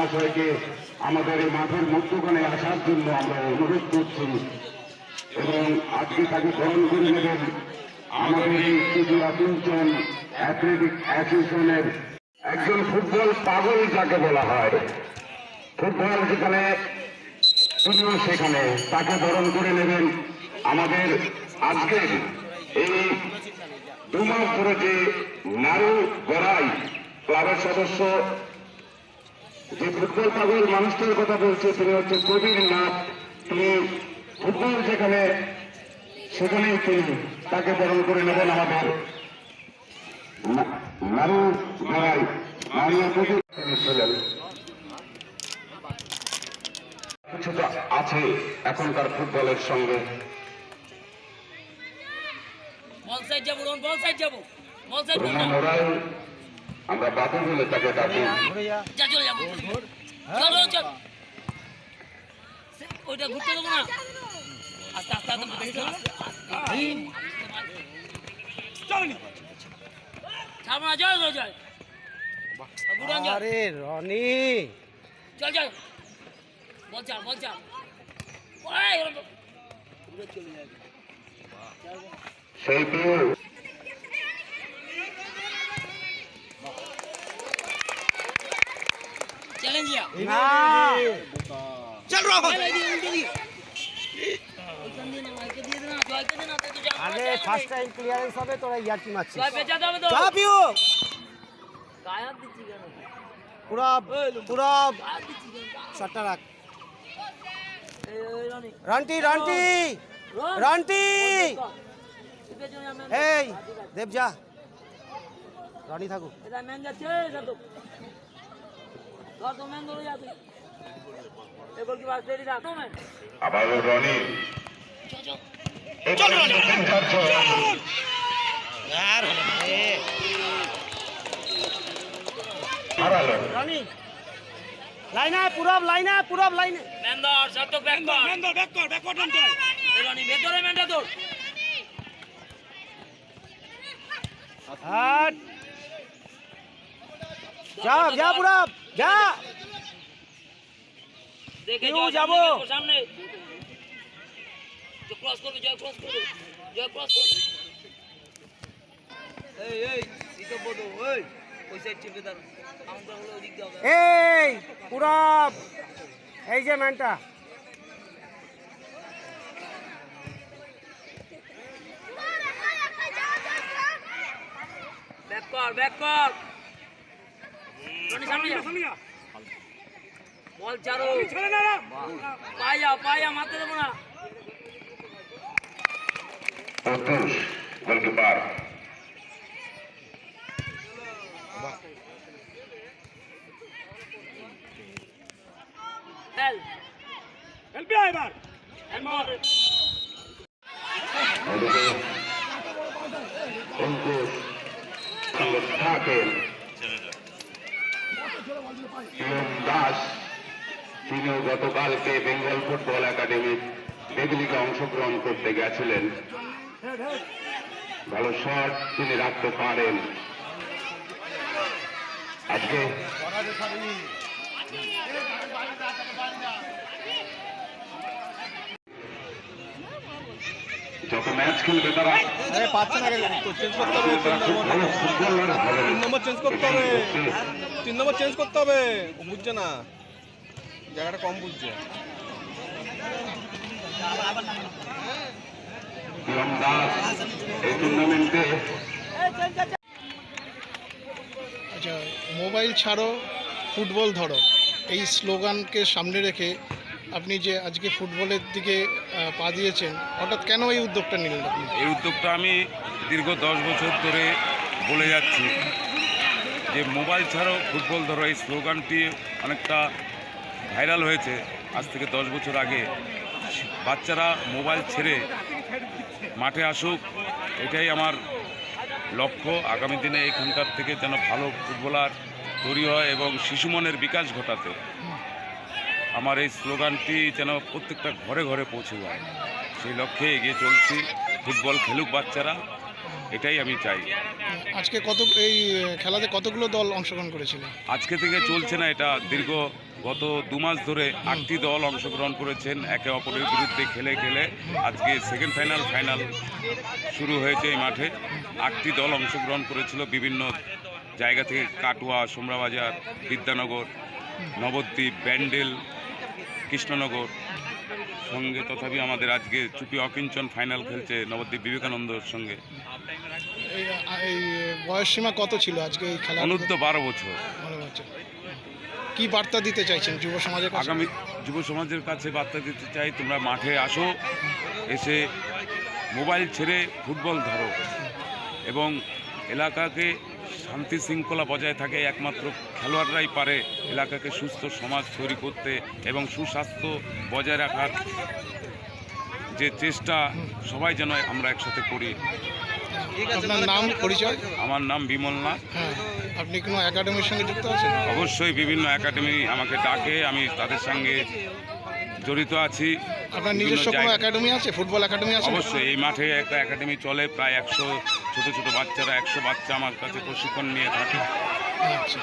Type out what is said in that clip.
মহাশয়কে আমাদের এই মাঠের মধ্যখানে আসার জন্য আমরা অনুরোধ করছি এবং আজকে তাকে বরণ করে নেবেন আমাদের এই ত্রিপুরা পিঞ্চন অ্যাথলেটিক অ্যাসোসিয়েশনের একজন ফুটবল পাগল যাকে বলা হয়, ফুটবল যেখানে তিনিও সেখানে, তাকে বরণ করে নেবেন আমাদের আজকের এই 2 মাস ধরে যে নারু গড়াই ক্লাবের সদস্য, যে ফুটবল পাগল মানুষটার কথা বলছে তিনি হচ্ছে কবির নাথ। তিনি ফুটবল যেখানে সেখানেই তিনি, তাকে বরণ করে নেবেন আমাদের নারু গড়াই মাননীয় কবির ছিলেন। কিছুটা আছে এখনকার ফুটবলের সঙ্গে। আমরা বাবু বলে তাকে ডাকি। ওইটা ঘুরতে দেবো না, আস্তে আস্তে ছাড়বো না। জয় জয় জয় রনি চল চল বল চাল বল চাল সেই চ্যালেঞ্জ চল আগে ফার্স্ট টাইম ক্লিয়ারেন্স হবে, তোরা ইয়ার্কি মারছিস। পুরো শটটা রাখ। রান্টি রান্টি রান্টি এই দেব যা, রানি থাকুক। আবার রনি রানি লাইনে পুরব লাইনে পুরব লাইনে মেন্দর সাতক ব্যাক কর মেন্দর ব্যাক কর রনি ভেতরে মেন্ডা তোর হাট যা যা পুরব যা দেখে যাব সামনে তো ক্রস করবে, জয় ক্রস করবে, জয় ক্রস করবে। এই ইতো বড় ওই সাইড চিপে দাও, কাউন্টার হলো ওদিক দাও। এই পুরব এই যে ম্যানটা ব্যাক কর রনি সামনে যা, বল চারো ছেড়ে না, পায়া মারতে দেবো না। গোলকিপার দাস, তিনিও গতকালকে বেঙ্গল ফুটবল একাডেমির বেগলিকে অংশগ্রহণ করতে গেছিলেন। ভালো শট তিনি রাখতে পারেন। আজকে যত ম্যাচ খেলবে তারা পাচ্ছে না, চেঞ্জ করতে হবে, 3 নম্বর চেঞ্জ করতে হবে, 3 নম্বর চেঞ্জ করতে হবে। ও বুঝছে না, জায়গাটা কম বুঝছে। এই টুর্নামেন্টে আচ্ছা, মোবাইল ছাড়ো ফুটবল ধরো, এই স্লোগানকে সামনে রেখে আপনি যে আজকে ফুটবলের দিকে পা দিয়েছেন, হঠাৎ কেন এই উদ্যোগটা নিলেন আপনি? এই উদ্যোগটা আমি দীর্ঘ 10 বছর ধরে বলে যাচ্ছি যে মোবাইল ছাড়াও ফুটবল ধরো, এই স্লোগানটি অনেকটা ভাইরাল হয়েছে আজ থেকে 10 বছর আগে। বাচ্চারা মোবাইল ছেড়ে মাঠে আসুক, এটাই আমার লক্ষ্য। আগামী দিনে এখানকার থেকে যেন ভালো ফুটবলার তৈরি হয় এবং শিশু মনের বিকাশ ঘটাতে আমার এই স্লোগানটি যেন প্রত্যেকটা ঘরে ঘরে পৌঁছে যায়, সেই লক্ষ্যে এগিয়ে চলছি। ফুটবল খেলুক বাচ্চারা, এটাই আমি চাই। আজকে এই খেলাতে কতগুলো দল অংশগ্রহণ করেছিল? আজকে থেকে চলছে না, এটা দীর্ঘ গত 2 মাস ধরে 8টি দল অংশগ্রহণ করেছেন একে অপরের বিরুদ্ধে খেলে খেলে। আজকে সেকেন্ড ফাইনাল শুরু হয়েছে এই মাঠে। 8টি দল অংশগ্রহণ করেছিল বিভিন্ন জায়গা থেকে, কাটুয়া, সোমরাবাজার, বিদ্যানগর, নবদ্বীপ, ব্যান্ডেল, কৃষ্ণনগর সঙ্গে। তথাপি আমাদের আজকে চুপি অকিঞ্চন ফাইনাল খেলছে নবদ্বীপ বিবেকানন্দর সঙ্গে। এই বয়স সীমা কত ছিল আজকে এই খেলা? অনূর্ধ্ব 12 বছর। কি বার্তা দিতে চাইছেন যুব সমাজের কাছে? আগামী যুব সমাজের কাছে বার্তা দিতে চাই, তোমরা মাঠে আসো, এসে মোবাইল ছেড়ে ফুটবল ধরো এবং এলাকাকে শান্তি শৃঙ্খলা বজায় থাকে। একমাত্র খেলোয়াড়রাই পারে এলাকাকে সুস্থ সমাজ তৈরি করতে এবং সুস্বাস্থ্য বজায় রাখার যে চেষ্টা সবাই যেন আমরা একসাথে করি। আপনার নাম, পরিচয়? আমার নাম বিমল নাথ। হ্যাঁ, আপনি কোনো একাডেমির সঙ্গে যুক্ত আছেন? অবশ্যই বিভিন্ন একাডেমি আমাকে ডাকে, আমি তাদের সঙ্গে জড়িত আছি। আপনার নিজস্ব কোনো একাডেমি আছে, ফুটবল একাডেমি আছে? অবশ্যই এই মাঠে একটা একাডেমি চলে, প্রায় 100 ছোট ছোট বাচ্চারা, 100 বাচ্চা আমার কাছে প্রশিক্ষণ নিয়ে থাকে। আচ্ছা।